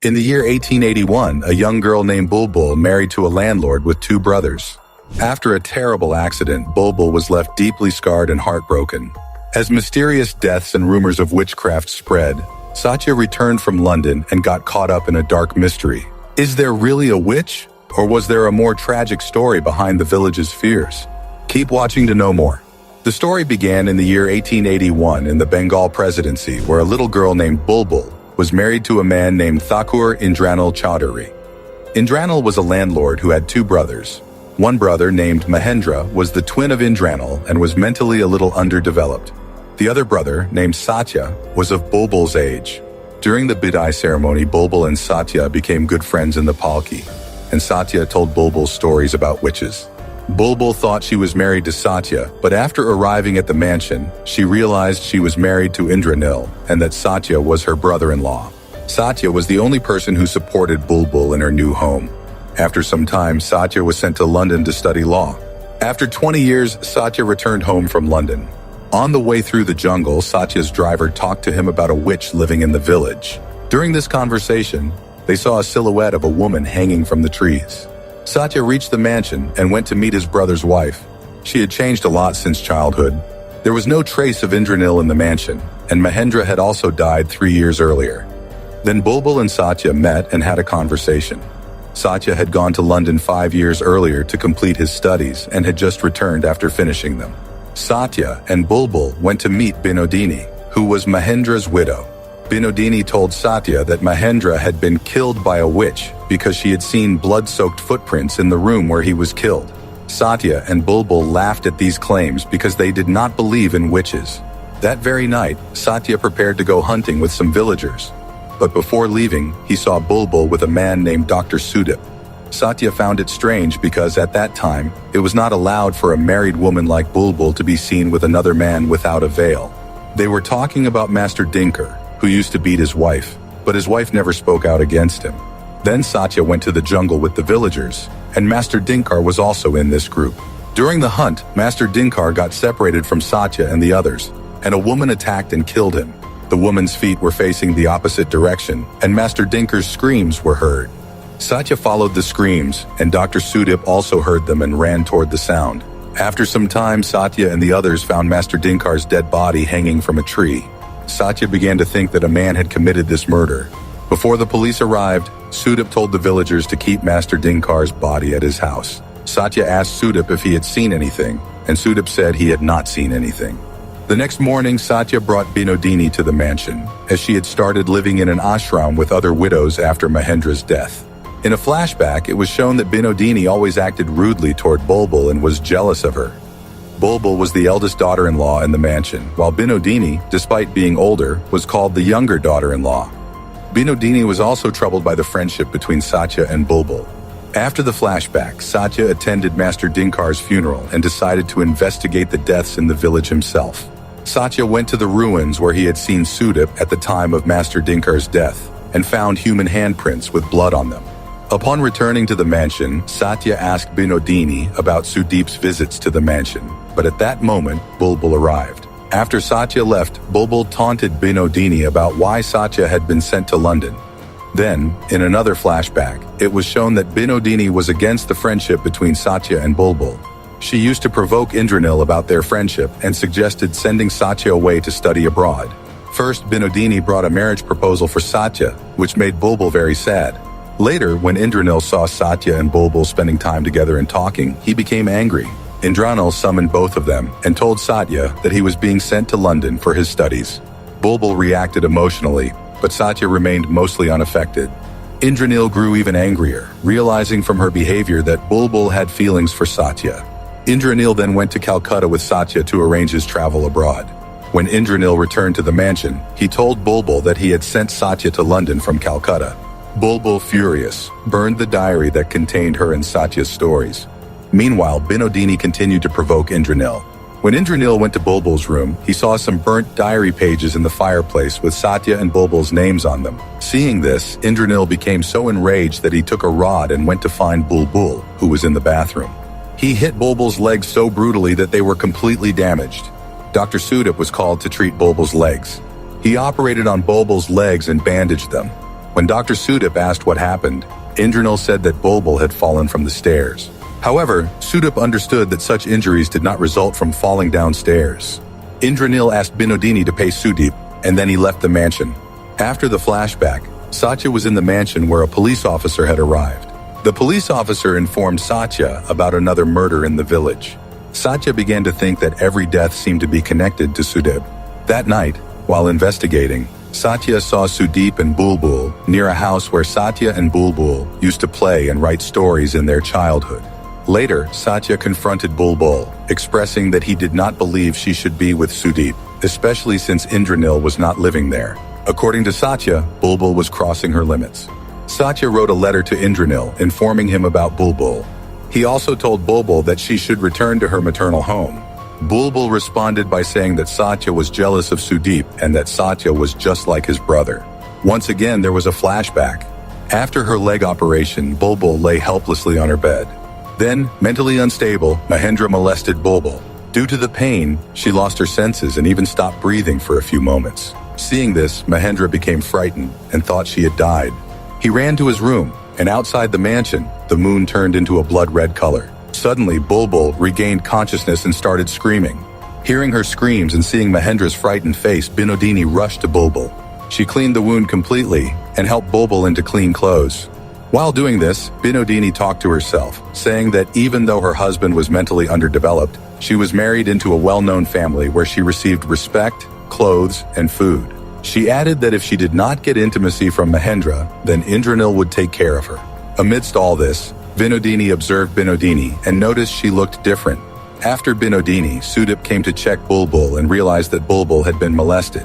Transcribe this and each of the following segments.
In the year 1881, a young girl named Bulbul married to a landlord with two brothers. After a terrible accident, Bulbul was left deeply scarred and heartbroken. As mysterious deaths and rumors of witchcraft spread, Satya returned from London and got caught up in a dark mystery. Is there really a witch? Or was there a more tragic story behind the village's fears? Keep watching to know more. The story began in the year 1881 in the Bengal Presidency, where a little girl named Bulbul was married to a man named Thakur Indranil Chaudhary. Indranil was a landlord who had two brothers. One brother, named Mahendra, was the twin of Indranil and was mentally a little underdeveloped. The other brother, named Satya, was of Bulbul's age. During the Bidai ceremony, Bulbul and Satya became good friends in the palki, and Satya told Bulbul stories about witches. Bulbul thought she was married to Satya, but after arriving at the mansion, she realized she was married to Indranil and that Satya was her brother-in-law. Satya was the only person who supported Bulbul in her new home. After some time, Satya was sent to London to study law. After 20 years, Satya returned home from London. On the way through the jungle, Satya's driver talked to him about a witch living in the village. During this conversation, they saw a silhouette of a woman hanging from the trees. Satya reached the mansion and went to meet his brother's wife. She had changed a lot since childhood. There was no trace of Indranil in the mansion, and Mahendra had also died 3 years earlier. Then Bulbul and Satya met and had a conversation. Satya had gone to London 5 years earlier to complete his studies and had just returned after finishing them. Satya and Bulbul went to meet Binodini, who was Mahendra's widow. Binodini told Satya that Mahendra had been killed by a witch because she had seen blood-soaked footprints in the room where he was killed. Satya and Bulbul laughed at these claims because they did not believe in witches. That very night, Satya prepared to go hunting with some villagers. But before leaving, he saw Bulbul with a man named Dr. Sudip. Satya found it strange because at that time, it was not allowed for a married woman like Bulbul to be seen with another man without a veil. They were talking about Master Dinkar, who used to beat his wife, but his wife never spoke out against him. Then Satya went to the jungle with the villagers, and Master Dinkar was also in this group. During the hunt, Master Dinkar got separated from Satya and the others, and a woman attacked and killed him. The woman's feet were facing the opposite direction, and Master Dinkar's screams were heard. Satya followed the screams, and Dr. Sudip also heard them and ran toward the sound. After some time, Satya and the others found Master Dinkar's dead body hanging from a tree. Satya began to think that a man had committed this murder. Before the police arrived, Sudip told the villagers to keep Master Dinkar's body at his house. Satya asked Sudip if he had seen anything, and Sudip said he had not seen anything. The next morning, Satya brought Binodini to the mansion, as she had started living in an ashram with other widows after Mahendra's death. In a flashback, it was shown that Binodini always acted rudely toward Bulbul and was jealous of her. Bulbul was the eldest daughter-in-law in the mansion, while Binodini, despite being older, was called the younger daughter-in-law. Binodini was also troubled by the friendship between Satya and Bulbul. After the flashback, Satya attended Master Dinkar's funeral and decided to investigate the deaths in the village himself. Satya went to the ruins where he had seen Sudip at the time of Master Dinkar's death and found human handprints with blood on them. Upon returning to the mansion, Satya asked Binodini about Sudip's visits to the mansion, but at that moment, Bulbul arrived. After Satya left, Bulbul taunted Binodini about why Satya had been sent to London. Then, in another flashback, it was shown that Binodini was against the friendship between Satya and Bulbul. She used to provoke Indranil about their friendship and suggested sending Satya away to study abroad. First, Binodini brought a marriage proposal for Satya, which made Bulbul very sad. Later, when Indranil saw Satya and Bulbul spending time together and talking, he became angry. Indranil summoned both of them and told Satya that he was being sent to London for his studies. Bulbul reacted emotionally, but Satya remained mostly unaffected. Indranil grew even angrier, realizing from her behavior that Bulbul had feelings for Satya. Indranil then went to Calcutta with Satya to arrange his travel abroad. When Indranil returned to the mansion, he told Bulbul that he had sent Satya to London from Calcutta. Bulbul, furious, burned the diary that contained her and Satya's stories. Meanwhile, Binodini continued to provoke Indranil. When Indranil went to Bulbul's room, he saw some burnt diary pages in the fireplace with Satya and Bulbul's names on them. Seeing this, Indranil became so enraged that he took a rod and went to find Bulbul, who was in the bathroom. He hit Bulbul's legs so brutally that they were completely damaged. Dr. Sudip was called to treat Bulbul's legs. He operated on Bulbul's legs and bandaged them. When Dr. Sudip asked what happened, Indranil said that Bulbul had fallen from the stairs. However, Sudip understood that such injuries did not result from falling downstairs. Indranil asked Binodini to pay Sudip, and then he left the mansion. After the flashback, Satya was in the mansion where a police officer had arrived. The police officer informed Satya about another murder in the village. Satya began to think that every death seemed to be connected to Sudip. That night, while investigating, Satya saw Sudip and Bulbul near a house where Satya and Bulbul used to play and write stories in their childhood. Later, Satya confronted Bulbul, expressing that he did not believe she should be with Sudip, especially since Indranil was not living there. According to Satya, Bulbul was crossing her limits. Satya wrote a letter to Indranil informing him about Bulbul. He also told Bulbul that she should return to her maternal home. Bulbul responded by saying that Satya was jealous of Sudip and that Satya was just like his brother. Once again, there was a flashback. After her leg operation, Bulbul lay helplessly on her bed. Then, mentally unstable, Mahendra molested Bulbul. Due to the pain, she lost her senses and even stopped breathing for a few moments. Seeing this, Mahendra became frightened and thought she had died. He ran to his room, and outside the mansion, the moon turned into a blood-red color. Suddenly, Bulbul regained consciousness and started screaming. Hearing her screams and seeing Mahendra's frightened face, Binodini rushed to Bulbul. She cleaned the wound completely and helped Bulbul into clean clothes. While doing this, Binodini talked to herself, saying that even though her husband was mentally underdeveloped, she was married into a well-known family where she received respect, clothes, and food. She added that if she did not get intimacy from Mahendra, then Indranil would take care of her. Amidst all this, Binodini observed Binodini and noticed she looked different. After Binodini, Sudip came to check Bulbul and realized that Bulbul had been molested.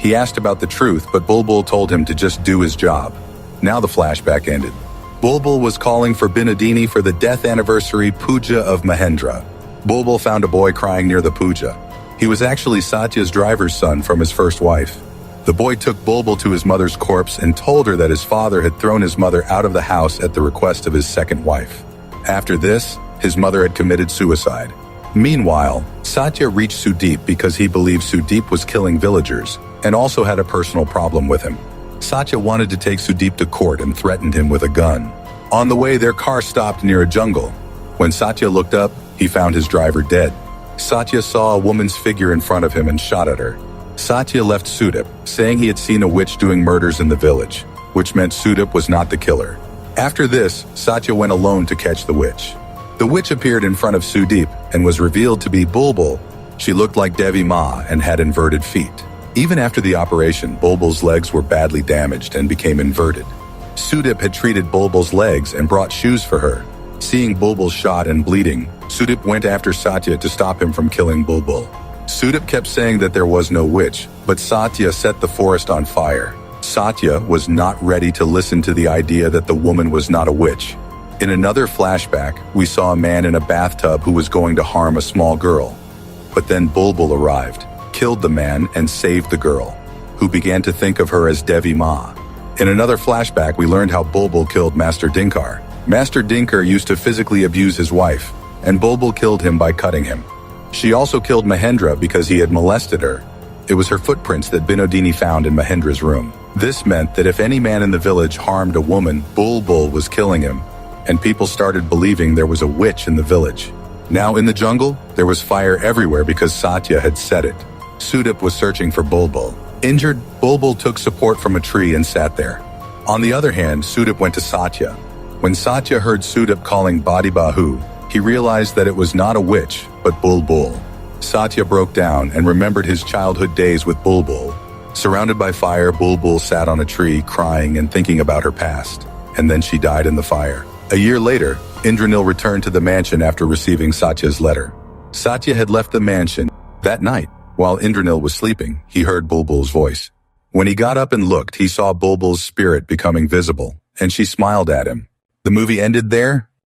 He asked about the truth, but Bulbul told him to just do his job. Now the flashback ended. Bulbul was calling for Binodini for the death anniversary puja of Mahendra. Bulbul found a boy crying near the puja. He was actually Satya's driver's son from his first wife. The boy took Bulbul to his mother's corpse and told her that his father had thrown his mother out of the house at the request of his second wife. After this, his mother had committed suicide. Meanwhile, Satya reached Sudip because he believed Sudip was killing villagers and also had a personal problem with him. Satya wanted to take Sudip to court and threatened him with a gun. On the way, their car stopped near a jungle. When Satya looked up, he found his driver dead. Satya saw a woman's figure in front of him and shot at her. Satya left Sudip, saying he had seen a witch doing murders in the village, which meant Sudip was not the killer. After this, Satya went alone to catch the witch. The witch appeared in front of Sudip and was revealed to be Bulbul. She looked like Devi Ma and had inverted feet. Even after the operation, Bulbul's legs were badly damaged and became inverted. Sudip had treated Bulbul's legs and brought shoes for her. Seeing Bulbul shot and bleeding, Sudip went after Satya to stop him from killing Bulbul. Sudip kept saying that there was no witch, but Satya set the forest on fire. Satya was not ready to listen to the idea that the woman was not a witch. In another flashback, we saw a man in a bathtub who was going to harm a small girl. But then Bulbul arrived, killed the man, and saved the girl, who began to think of her as Devi Ma. In another flashback, we learned how Bulbul killed Master Dinkar. Master Dinkar used to physically abuse his wife, and Bulbul killed him by cutting him. She also killed Mahendra because he had molested her. It was her footprints that Binodini found in Mahendra's room. This meant that if any man in the village harmed a woman, Bulbul was killing him, and people started believing there was a witch in the village. Now in the jungle, there was fire everywhere because Satya had set it. Sudip was searching for Bulbul. Injured, Bulbul took support from a tree and sat there. On the other hand, Sudip went to Satya. When Satya heard Sudip calling Badi Bahu, he realized that it was not a witch, but Bulbul. Satya broke down and remembered his childhood days with Bulbul. Surrounded by fire, Bulbul sat on a tree, crying and thinking about her past. And then she died in the fire. A year later, Indranil returned to the mansion after receiving Satya's letter. Satya had left the mansion. That night, while Indranil was sleeping, he heard Bulbul's voice. When he got up and looked, he saw Bulbul's spirit becoming visible, and she smiled at him. The movie ended there,